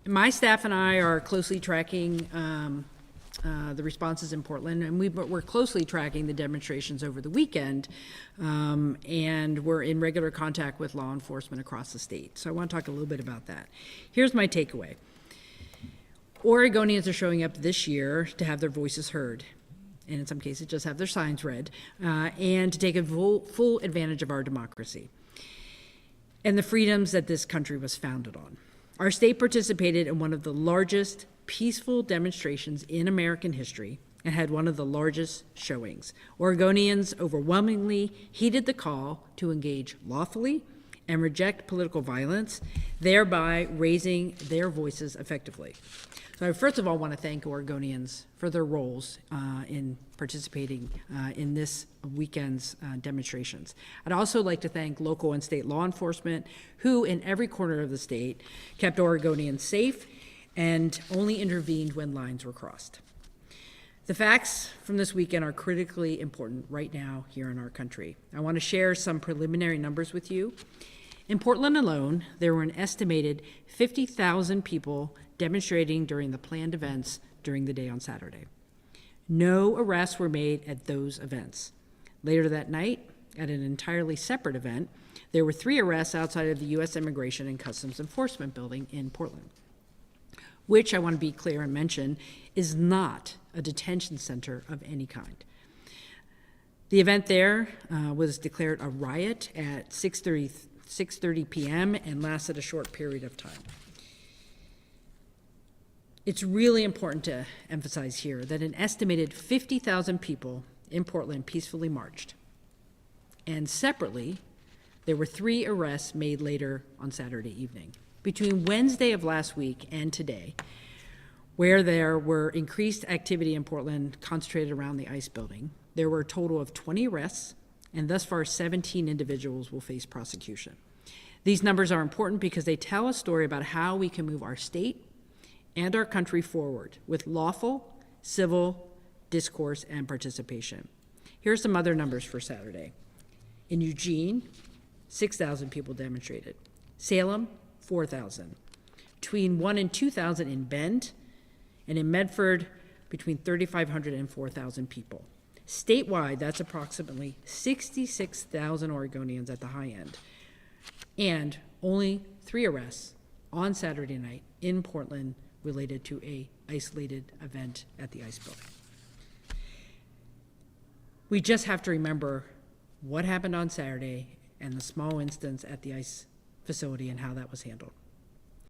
My staff and I are closely tracking the responses in Portland, and we're closely tracking the demonstrations over the weekend, and we're in regular contact with law enforcement across the state. So I want to talk a little bit about that. Here's my takeaway. Oregonians are showing up this year to have their voices heard, and in some cases just have their signs read, and to take a full advantage of our democracy and the freedoms that this country was founded on. Our state participated in one of the largest peaceful demonstrations in American history and had one of the largest showings. Oregonians overwhelmingly heeded the call to engage lawfully and reject political violence, thereby raising their voices effectively. So I first of all want to thank Oregonians for their roles in participating in this weekend's demonstrations. I'd also like to thank local and state law enforcement who, in every corner of the state, kept Oregonians safe and only intervened when lines were crossed. The facts from this weekend are critically important right now here in our country. I want to share some preliminary numbers with you. In Portland alone, there were an estimated 50,000 people demonstrating during the planned events during the day on Saturday. No arrests were made at those events. Later that night, at an entirely separate event, there were 3 arrests outside of the U.S. Immigration and Customs Enforcement building in Portland, which I want to be clear and mention is not a detention center of any kind. The event there was declared a riot at 6:30 p.m. and lasted a short period of time. It's really important to emphasize here that an estimated 50,000 people in Portland peacefully marched. And separately, there were 3 arrests made later on Saturday evening. Between Wednesday of last week and today, where there were increased activity in Portland concentrated around the ICE building, there were a total of 20 arrests, and thus far 17 individuals will face prosecution. These numbers are important because they tell a story about how we can move our state and our country forward with lawful, civil discourse and participation. Here are some other numbers for Saturday. In Eugene, 6,000 people demonstrated. Salem, 4,000. Between 1,000 and 2,000 in Bend, and in Medford, between 3,500 and 4,000 people. Statewide, that's approximately 66,000 Oregonians at the high end, and only 3 arrests on Saturday night in Portland related to a isolated event at the ICE building. We just have to remember what happened on Saturday and the small instance at the ICE facility and how that was handled.